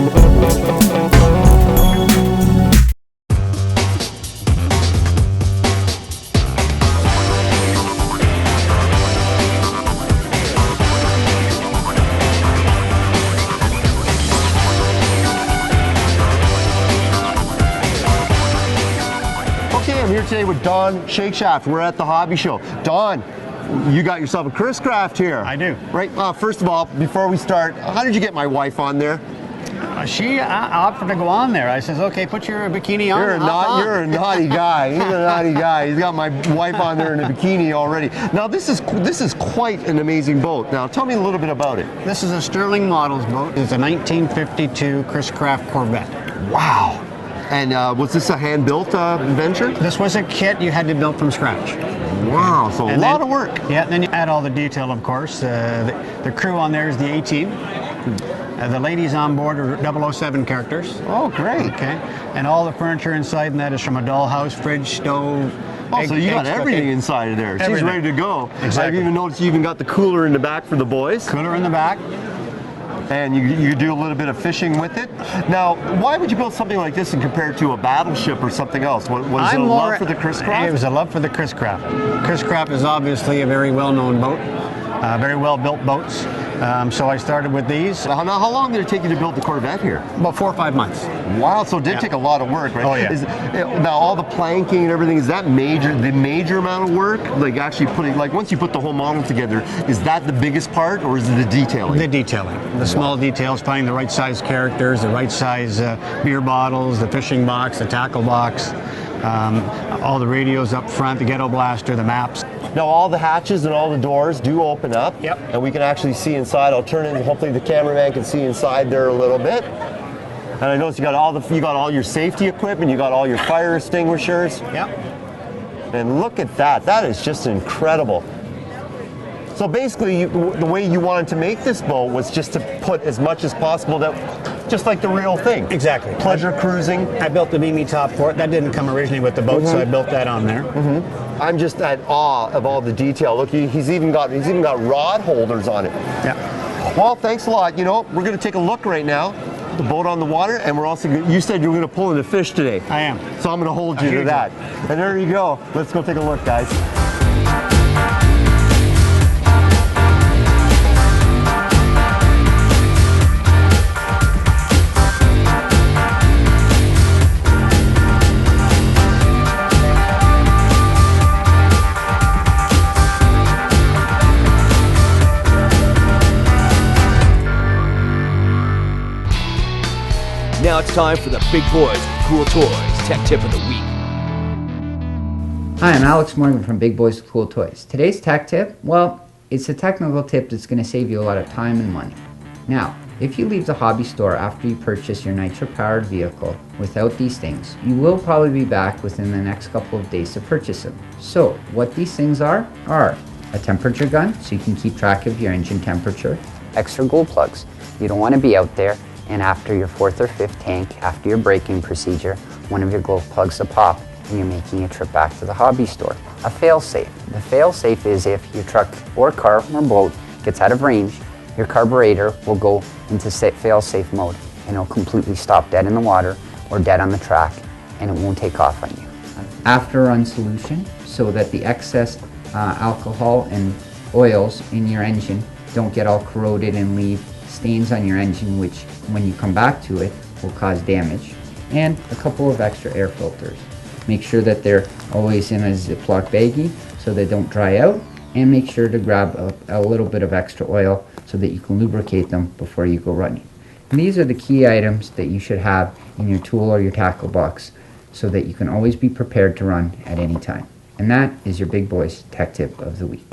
I'm here today with Don Shakeshaft. We're at the hobby show. Don, you got yourself a Chris-Craft here. I do. Right. First of all, before we start, how did you get my wife on there? She opted to go on there. I says, okay, put your bikini on. You're a naughty guy. He's a naughty guy. He's got my wife on there in a bikini already. Now this is quite an amazing boat. Now tell me a little bit about it. This is a Sterling Models boat. It's a 1952 Chris-Craft Corvette. Wow. And was this a hand-built venture? This was a kit you had to build from scratch. Wow, so a lot of work. Yeah, then you add all the detail, of course. The crew on there is the A-Team. The ladies on board are 007 characters. Oh, great. Okay. And all the furniture inside, and that is from a dollhouse, fridge, stove. Oh, so you got everything inside of there. Everything. She's ready to go. Exactly. I've even noticed you even got the cooler in the back for the boys. Cooler in the back. And you do a little bit of fishing with it. Now, why would you build something like this and compare it to a battleship or something else? Was it a love for the Chris-Craft? It was a love for the Chris-Craft. Chris-Craft is obviously a very well-known boat, very well-built boats. So I started with these. Now, how long did it take you to build the Corvette here? About 4 or 5 months. Wow, so it did take a lot of work, right? Oh, yeah. Now, all the planking and everything, is that the major amount of work? Like actually putting, like once you put the whole model together, is that the biggest part or is it the detailing? The detailing. The small details, finding the right size characters, the right size beer bottles, the fishing box, the tackle box, all the radios up front, the ghetto blaster, the maps. Now all the hatches and all the doors do open up. Yep. And we can actually see inside. I'll turn it and hopefully the cameraman can see inside there a little bit. And I noticed you got all your safety equipment, you got all your fire extinguishers. Yep. And look at that. That is just incredible. So basically the way you wanted to make this boat was just to put as much as possible just like the real thing. Exactly. Pleasure cruising. I built the beamy top for it. That didn't come originally with the boat, so I built that on there. I'm just at awe of all the detail. Look, he's even got rod holders on it. Yeah. Well, thanks a lot. You know, we're going to take a look right now. The boat on the water, and we're also. You said you were going to pull in the fish today. I am. So I'm going to hold you to that. And there you go. Let's go take a look, guys. Now it's time for the big boys with cool toys tech tip of the week. Hi, I'm Alex Morgan from Big Boys with Cool Toys. Today's tech tip, well, it's a technical tip that's going to save you a lot of time and money. Now, if you leave the hobby store after you purchase your nitro-powered vehicle without these things, you will probably be back within the next couple of days to purchase them. So, what these things are a temperature gun, so you can keep track of your engine temperature. Extra glow plugs. You don't want to be out there and after your 4th or 5th tank, after your braking procedure, one of your glow plugs will pop and you're making a trip back to the hobby store. A fail-safe. The fail-safe is if your truck or car or boat gets out of range, your carburetor will go into fail-safe mode and it'll completely stop dead in the water or dead on the track and it won't take off on you. After-run solution so that the excess alcohol and oils in your engine don't get all corroded and leave stains on your engine, which when you come back to it will cause damage. And a couple of extra air filters. Make sure that they're always in a Ziploc baggie so they don't dry out, and make sure to grab a little bit of extra oil so that you can lubricate them before you go running. And these are the key items that you should have in your tool or your tackle box so that you can always be prepared to run at any time. And that is your Big Boys Tech Tip of the Week.